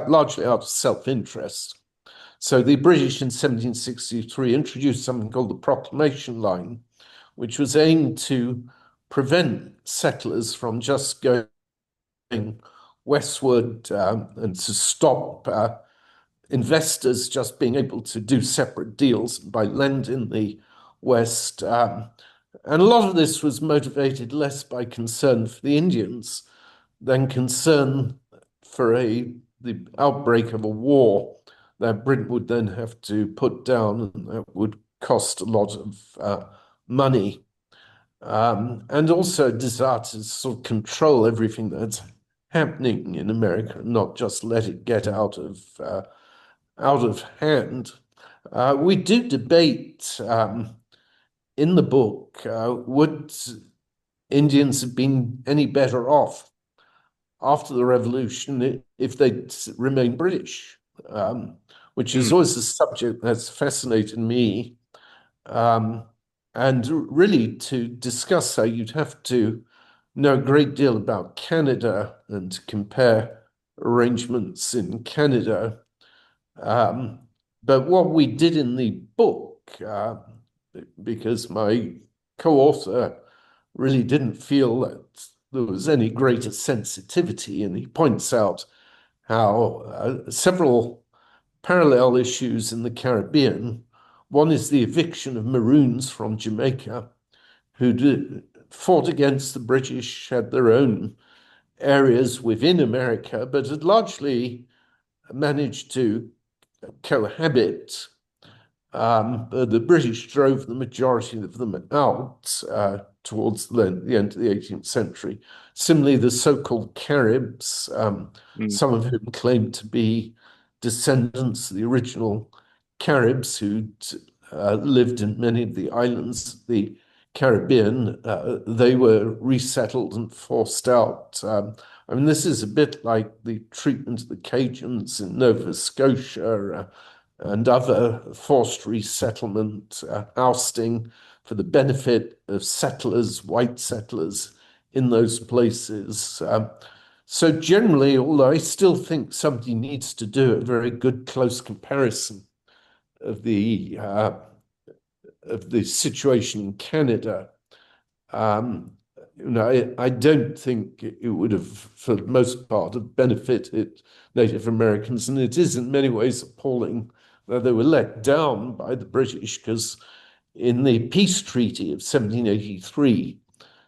largely out of self-interest. So the British in 1763 introduced something called the Proclamation Line, which was aimed to prevent settlers from just going westward and to stop investors just being able to do separate deals by land in the West. And a lot of this was motivated less by concern for the Indians than concern for the outbreak of a war that Britain would then have to put down, and that would cost a lot of money. And also a desire to sort of control everything that's happening in America, and not just let it get out of hand. We do debate in the book, would Indians have been any better off after the revolution if they'd remained British, which is Hmm. always a subject that's fascinated me. Um, and really, to discuss how you'd have to know a great deal about Canada and to compare arrangements in Canada. Um, but what we did in the book, because my co-author really didn't feel that there was any greater sensitivity, and he points out how several parallel issues in the Caribbean. One is the eviction of Maroons from Jamaica, who fought against the British, had their own areas within America, but had largely managed to cohabit. The British drove the majority of them out towards the end of the 18th century. Similarly, the so-called Caribs, Hmm. some of whom claimed to be descendants of the original Caribs who'd lived in many of the islands of the Caribbean, they were resettled and forced out. I mean, this is a bit like the treatment of the Cajuns in Nova Scotia and other forced resettlement, ousting for the benefit of settlers, white settlers in those places. So generally, although I still think somebody needs to do a very good close comparison of the situation in Canada, um, I don't think it would have, for the most part, have benefited Native Americans, and it is in many ways appalling that they were let down by the British, because in the peace treaty of 1783,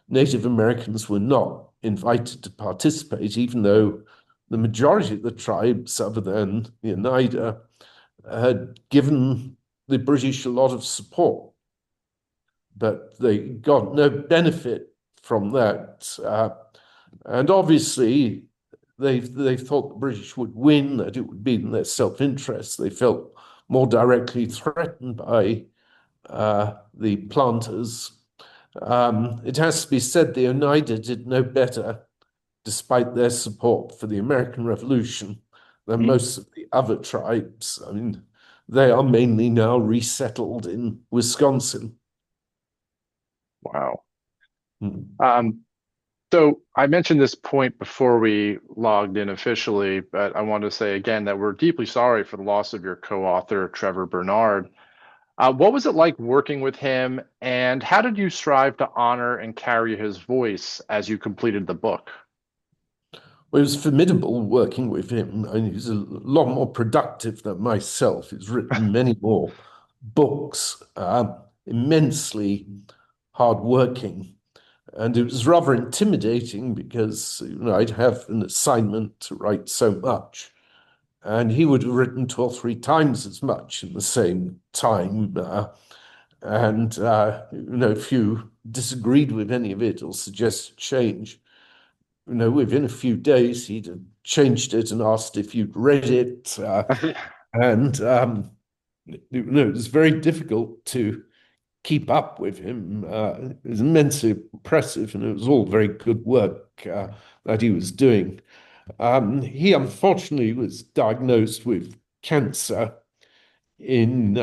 Native Americans were not invited to participate, even though the majority of the tribes, other than the Oneida, had given the British a lot of support, but they got no benefit from that. And obviously, they thought the British would win, that it would be in their self-interest. They felt more directly threatened by the planters. It has to be said the Oneida did no better despite their support for the American Revolution, than Hmm. most of the other tribes. I mean, they are mainly now resettled in Wisconsin. Wow. Hmm. Um, so I mentioned this point before we logged in officially, but I want to say again that we're deeply sorry for the loss of your co-author, Trevor Bernard. What was it like working with him, and how did you strive to honor and carry his voice as you completed the book? Well, it was formidable working with him. I mean, he's a lot more productive than myself. He's written many more books, immensely hardworking. And it was rather intimidating because I'd have an assignment to write so much. And he would have written two or three times as much in the same time. If you disagreed with any of it or suggested change, within a few days, he'd have changed it and asked if you'd read it. And it was very difficult to keep up with him. It was immensely impressive, and it was all very good work that he was doing. He unfortunately was diagnosed with cancer in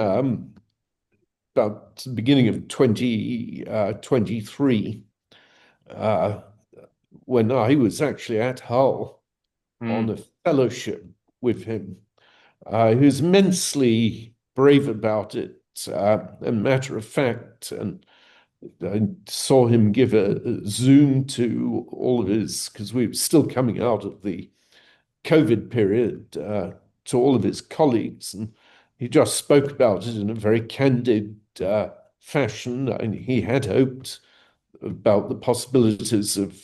about the beginning of 2023, uh, when I was actually at Hull on Hmm. a fellowship with him. He was immensely brave about it, a matter of fact, and I saw him give a Zoom to all of his, because we were still coming out of the COVID period, to all of his colleagues, and he just spoke about it in a very candid fashion. And he had hoped about the possibilities of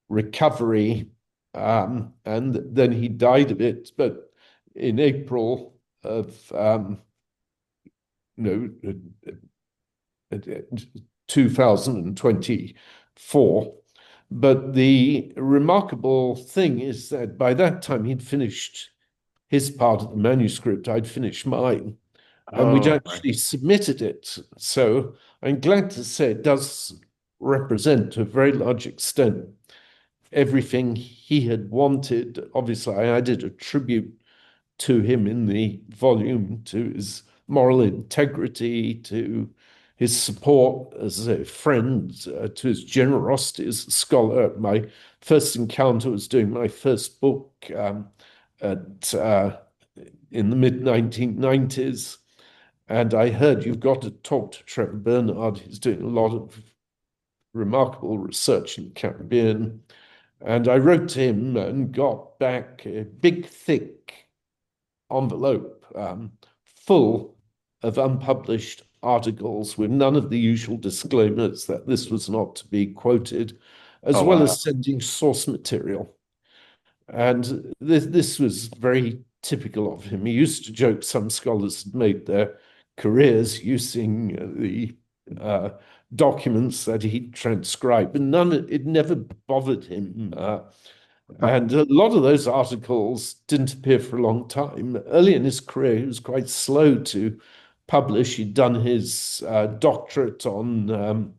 recovery, and then he died of it. But in April of you know 2024. But the remarkable thing is that by that time he'd finished his part of the manuscript, I'd finished mine, and we'd Oh, my. actually submitted it. So I'm glad to say it does represent to a very large extent everything he had wanted. Obviously, I added a tribute to him in the volume, to his moral integrity, to his support as a friend, to his generosity as a scholar. My first encounter was doing my first book at in the mid 1990s. And I heard you've got to talk to Trevor Bernard. He's doing a lot of remarkable research in the Caribbean. And I wrote to him and got back a big, thick envelope full of unpublished articles with none of the usual disclaimers that this was not to be quoted, as Oh, well wow. as sending source material. And this was very typical of him. He used to joke some scholars had made their careers using the uh, documents that he transcribed, but it never bothered him. And a lot of those articles didn't appear for a long time. Early in his career, he was quite slow to publish. He'd done his doctorate on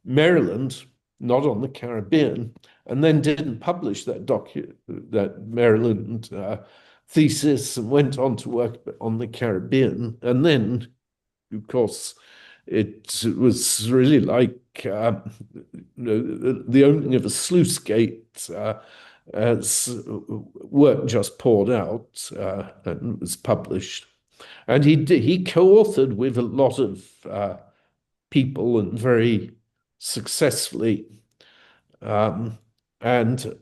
Maryland, not on the Caribbean, and then didn't publish that Maryland thesis and went on to work on the Caribbean. And then, of course, it was really like the opening of a sluice gate. As work just poured out and was published. And he co-authored with a lot of people and very successfully. Um, and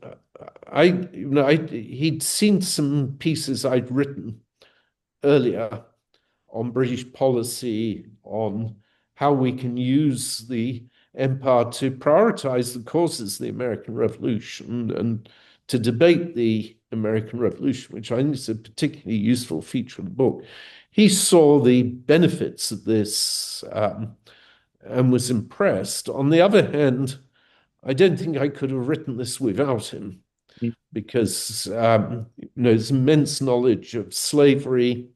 he'd seen some pieces I'd written earlier on British policy, on how we can use the empire to prioritize the causes of the American Revolution and to debate the American Revolution, which I think is a particularly useful feature of the book. He saw the benefits of this and was impressed. On the other hand, I don't think I could have written this without him because his immense knowledge of slavery,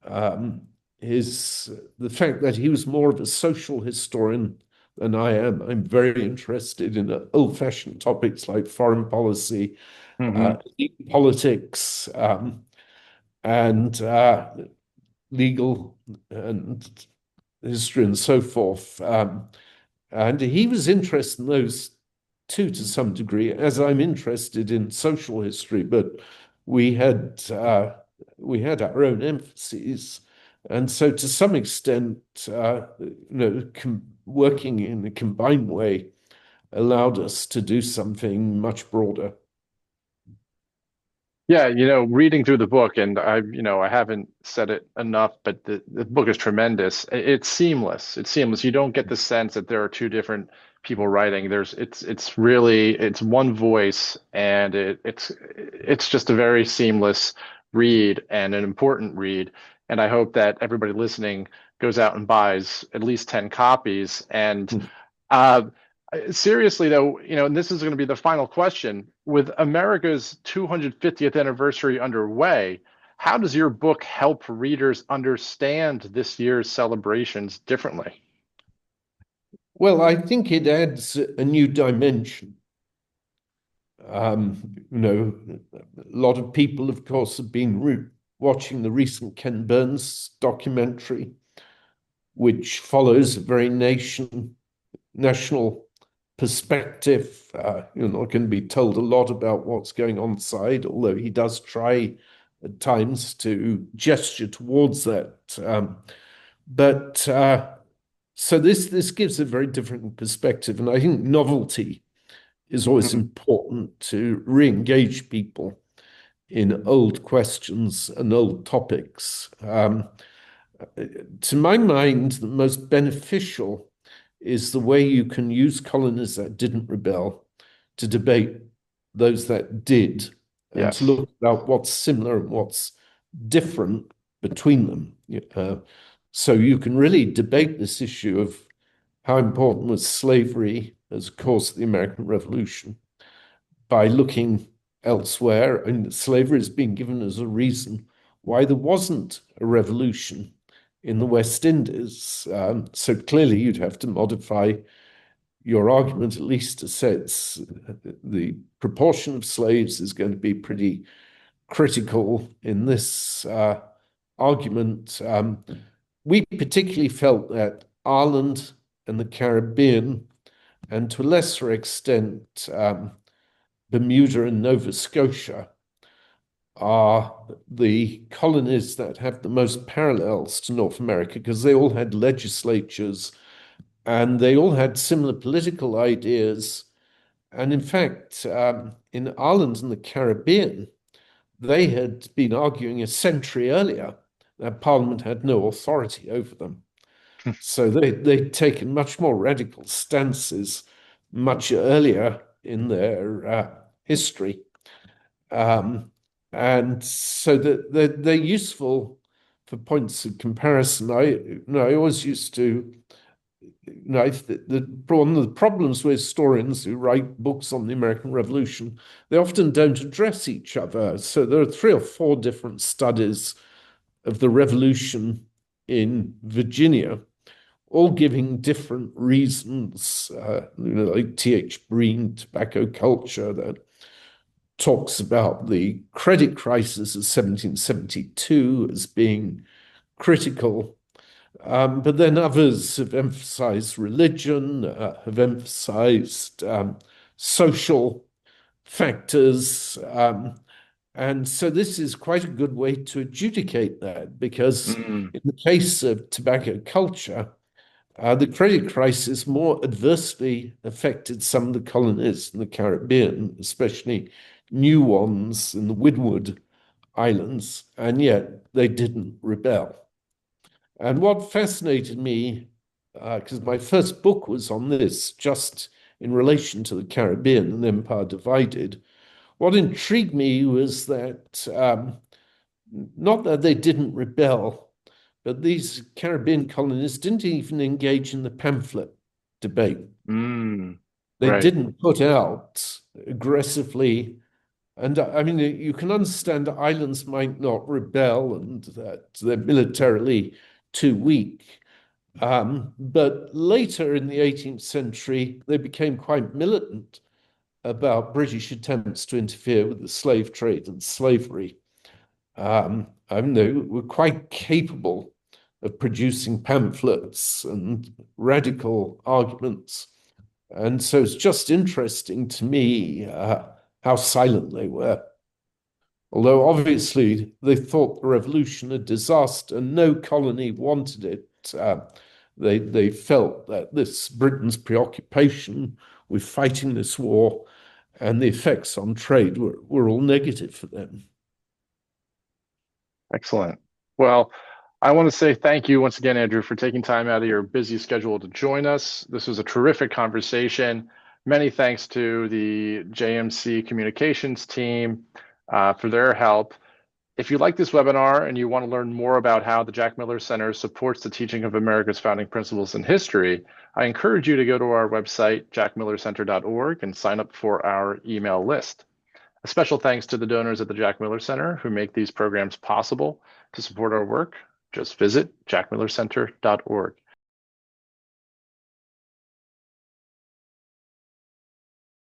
um, the fact that he was more of a social historian and I am. I'm very interested in old-fashioned topics like foreign policy, Hmm. politics, and legal and history and so forth. And he was interested in those too, to some degree, as I'm interested in social history. But we had uh, we had our own emphases, and so to some extent, working in a combined way allowed us to do something much broader. Yeah, reading through the book, and I haven't said it enough, but the book is tremendous. It's seamless. It's seamless. You don't get the sense that there are two different people writing. It's one voice, and it's just a very seamless read and an important read. And I hope that everybody listening goes out and buys at least 10 copies. And uh, seriously, though, and this is going to be the final question. With America's 250th anniversary underway, how does your book help readers understand this year's celebrations differently? Well, I think it adds a new dimension. A lot of people, of course, have been watching the recent Ken Burns documentary, which follows a very national perspective. You're not going to be told a lot about what's going on inside, although he does try at times to gesture towards that. But so this gives a very different perspective, and I think novelty is always Mhm. important to re-engage people in old questions and old topics. To my mind, the most beneficial is the way you can use colonies that didn't rebel to debate those that did and to Yes. look about what's similar and what's different between them. So you can really debate this issue of how important was slavery as a cause of the American Revolution by looking elsewhere. And slavery has been given as a reason why there wasn't a revolution in the West Indies. So clearly, you'd have to modify your argument at least to say the proportion of slaves is going to be pretty critical in this argument. We particularly felt that Ireland and the Caribbean, and to a lesser extent, Bermuda and Nova Scotia, are the colonies that have the most parallels to North America because they all had legislatures and they all had similar political ideas. And in fact, in Ireland and the Caribbean, they had been arguing a century earlier that Parliament had no authority over them. So they'd taken much more radical stances much earlier in their history. Um, and so that they're useful for points of comparison. I always used to, one of the problems with historians who write books on the American Revolution, they often don't address each other. So there are three or four different studies of the revolution in Virginia, all giving different reasons, like T.H. Breen, tobacco culture, that talks about the credit crisis of 1772 as being critical. But then others have emphasized religion, have emphasized social factors. And so this is quite a good way to adjudicate that because Mm. in the case of tobacco culture, the credit crisis more adversely affected some of the colonies in the Caribbean, especially new ones in the Windward Islands, and yet they didn't rebel. And what fascinated me, because my first book was on this, just in relation to the Caribbean and Empire Divided, what intrigued me was that not that they didn't rebel, but these Caribbean colonists didn't even engage in the pamphlet debate. Mm. They Right. didn't put out aggressively. And I mean, you can understand islands might not rebel and that they're militarily too weak. But later in the 18th century, they became quite militant about British attempts to interfere with the slave trade and slavery. I mean, they were quite capable of producing pamphlets and radical arguments. And so it's just interesting to me how silent they were. Although obviously they thought the revolution a disaster, no colony wanted it. They felt that this Britain's preoccupation with fighting this war and the effects on trade were all negative for them. Excellent. Well, I want to say thank you once again, Andrew, for taking time out of your busy schedule to join us. This was a terrific conversation. Many thanks to the JMC communications team for their help. If you like this webinar and you want to learn more about how the Jack Miller Center supports the teaching of America's founding principles and history, I encourage you to go to our website, jackmillercenter.org, and sign up for our email list. A special thanks to the donors at the Jack Miller Center who make these programs possible. To support our work, just visit jackmillercenter.org.